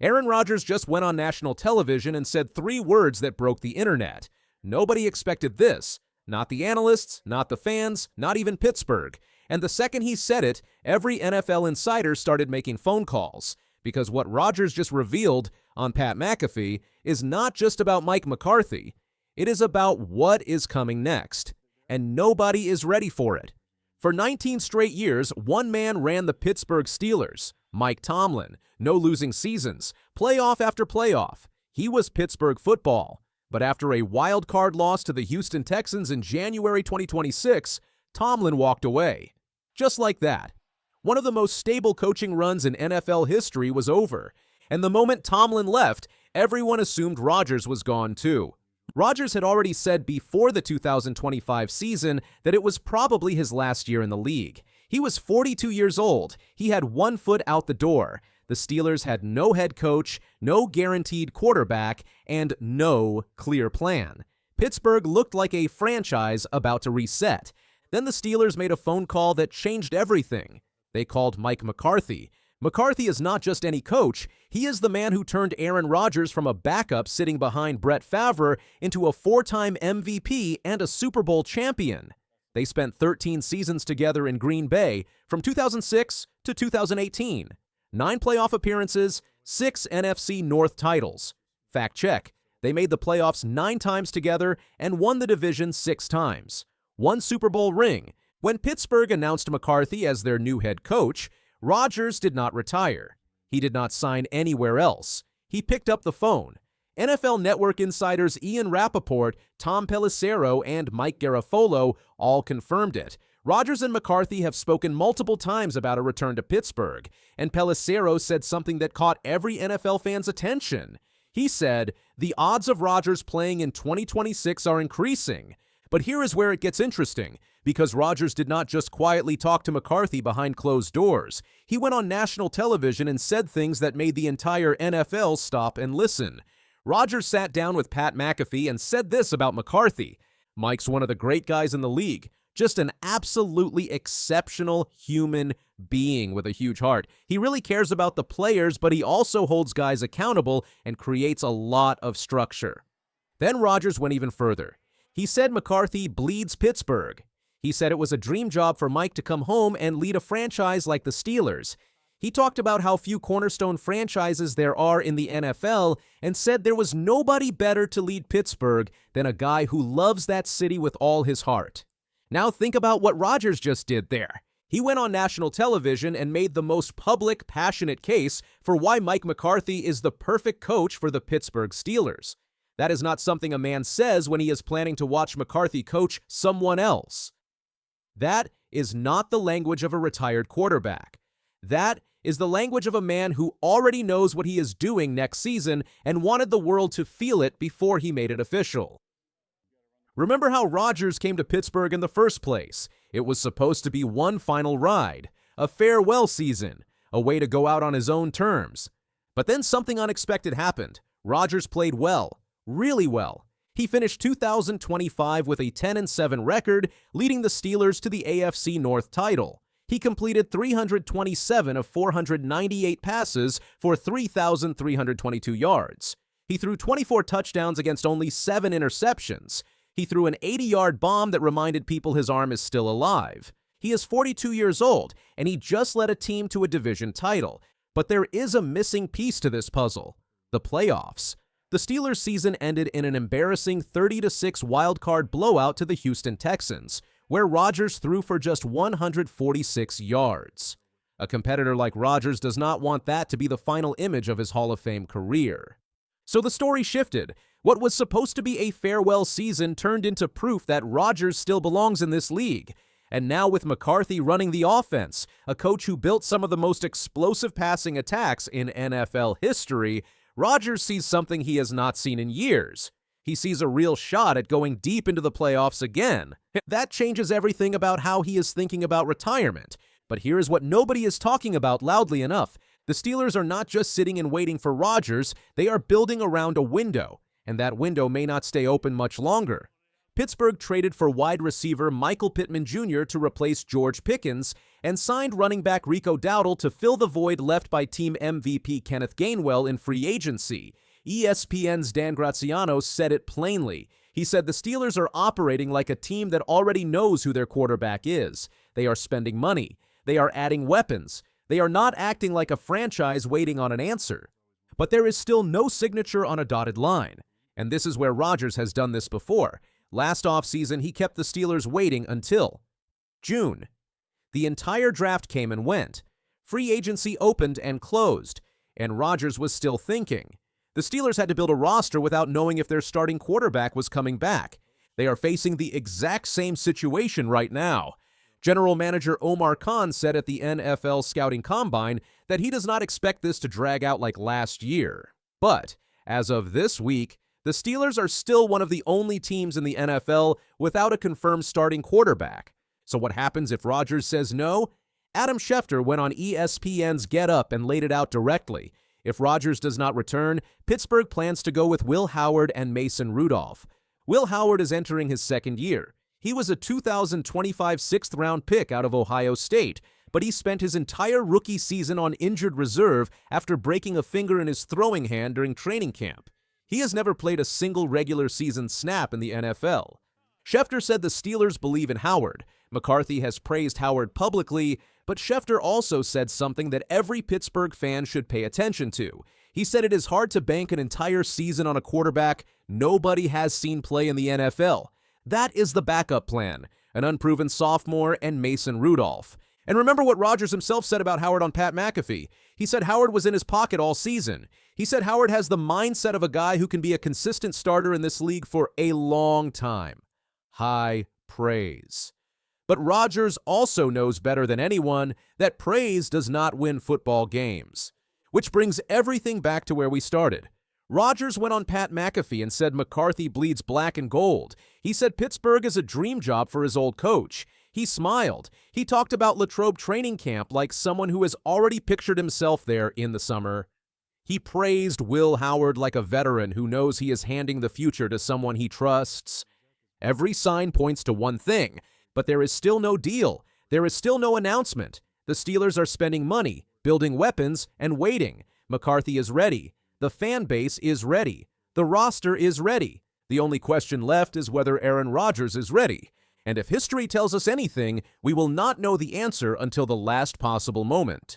Aaron Rodgers just went on national television and said 3 words that broke the internet. Nobody expected this. Not the analysts, not the fans, not even Pittsburgh. And the second he said it, every NFL insider started making phone calls. Because what Rodgers just revealed on Pat McAfee is not just about Mike McCarthy. It is about what is coming next. And nobody is ready for it. For 19 straight years, one man ran the Pittsburgh Steelers, Mike Tomlin. No losing seasons, playoff after playoff. He was Pittsburgh football. But after a wild card loss to the Houston Texans in January 2026, Tomlin walked away. Just like that. One of the most stable coaching runs in NFL history was over. And the moment Tomlin left, everyone assumed Rodgers was gone too. Rodgers had already said before the 2025 season that it was probably his last year in the league. He was 42 years old. He had one foot out the door. The Steelers had no head coach, no guaranteed quarterback, and no clear plan. Pittsburgh looked like a franchise about to reset. Then the Steelers made a phone call that changed everything. They called Mike McCarthy. McCarthy is not just any coach. He is the man who turned Aaron Rodgers from a backup sitting behind Brett Favre into a 4-time MVP and a Super Bowl champion. They spent 13 seasons together in Green Bay from 2006 to 2018. 9 playoff appearances, 6 NFC North titles. Fact check, they made the playoffs 9 times together and won the division 6 times. 1 Super Bowl ring. When Pittsburgh announced McCarthy as their new head coach, Rodgers did not retire. He did not sign anywhere else. He picked up the phone. NFL Network insiders Ian Rapoport, Tom Pelissero, and Mike Garafolo all confirmed it. Rodgers and McCarthy have spoken multiple times about a return to Pittsburgh, and Pelissero said something that caught every NFL fan's attention. He said, "The odds of Rodgers playing in 2026 are increasing." But here is where it gets interesting, because Rodgers did not just quietly talk to McCarthy behind closed doors. He went on national television and said things that made the entire NFL stop and listen. Rodgers sat down with Pat McAfee and said this about McCarthy. "Mike's one of the great guys in the league. Just an absolutely exceptional human being with a huge heart. He really cares about the players, but he also holds guys accountable and creates a lot of structure." Then Rodgers went even further. He said McCarthy bleeds Pittsburgh. He said it was a dream job for Mike to come home and lead a franchise like the Steelers. He talked about how few cornerstone franchises there are in the NFL and said there was nobody better to lead Pittsburgh than a guy who loves that city with all his heart. Now think about what Rodgers just did there. He went on national television and made the most public, passionate case for why Mike McCarthy is the perfect coach for the Pittsburgh Steelers. That is not something a man says when he is planning to watch McCarthy coach someone else. That is not the language of a retired quarterback. That is the language of a man who already knows what he is doing next season and wanted the world to feel it before he made it official. Remember how Rodgers came to Pittsburgh in the first place? It was supposed to be one final ride, a farewell season, a way to go out on his own terms. But then something unexpected happened. Rodgers played well, really well. He finished 2025 with a 10-7 record, leading the Steelers to the AFC North title. He completed 327 of 498 passes for 3,322 yards. He threw 24 touchdowns against only 7 interceptions. He threw an 80-yard bomb that reminded people his arm is still alive. He is 42 years old, and he just led a team to a division title. But there is a missing piece to this puzzle: the playoffs. The Steelers' season ended in an embarrassing 30-6 wildcard blowout to the Houston Texans, where Rodgers threw for just 146 yards. A competitor like Rodgers does not want that to be the final image of his Hall of Fame career. So the story shifted. What was supposed to be a farewell season turned into proof that Rodgers still belongs in this league. And now with McCarthy running the offense, a coach who built some of the most explosive passing attacks in NFL history, Rodgers sees something he has not seen in years. He sees a real shot at going deep into the playoffs again. That changes everything about how he is thinking about retirement. But here is what nobody is talking about loudly enough. The Steelers are not just sitting and waiting for Rodgers, they are building around a window, and that window may not stay open much longer. Pittsburgh traded for wide receiver Michael Pittman Jr. to replace George Pickens and signed running back Rico Dowdle to fill the void left by team MVP Kenneth Gainwell in free agency. ESPN's Dan Graziano said it plainly. He said the Steelers are operating like a team that already knows who their quarterback is. They are spending money. They are adding weapons. They are not acting like a franchise waiting on an answer. But there is still no signature on a dotted line. And this is where Rodgers has done this before. Last offseason, he kept the Steelers waiting until June. The entire draft came and went. Free agency opened and closed. And Rodgers was still thinking. The Steelers had to build a roster without knowing if their starting quarterback was coming back. They are facing the exact same situation right now. General Manager Omar Khan said at the NFL Scouting Combine that he does not expect this to drag out like last year. But, as of this week, the Steelers are still one of the only teams in the NFL without a confirmed starting quarterback. So what happens if Rodgers says no? Adam Schefter went on ESPN's Get Up and laid it out directly. If Rodgers does not return, Pittsburgh plans to go with Will Howard and Mason Rudolph. Will Howard is entering his second year. He was a 2025 sixth-round pick out of Ohio State, but he spent his entire rookie season on injured reserve after breaking a finger in his throwing hand during training camp. He has never played a single regular season snap in the NFL. Schefter said the Steelers believe in Howard. McCarthy has praised Howard publicly, but Schefter also said something that every Pittsburgh fan should pay attention to. He said it is hard to bank an entire season on a quarterback nobody has seen play in the NFL. That is the backup plan, an unproven sophomore and Mason Rudolph. And remember what Rodgers himself said about Howard on Pat McAfee. He said Howard was in his pocket all season. He said Howard has the mindset of a guy who can be a consistent starter in this league for a long time. High praise. But Rodgers also knows better than anyone that praise does not win football games. Which brings everything back to where we started. Rodgers went on Pat McAfee and said McCarthy bleeds black and gold. He said Pittsburgh is a dream job for his old coach. He smiled. He talked about Latrobe training camp like someone who has already pictured himself there in the summer. He praised Will Howard like a veteran who knows he is handing the future to someone he trusts. Every sign points to one thing, but there is still no deal. There is still no announcement. The Steelers are spending money, building weapons, and waiting. McCarthy is ready. The fan base is ready. The roster is ready. The only question left is whether Aaron Rodgers is ready. And if history tells us anything, we will not know the answer until the last possible moment.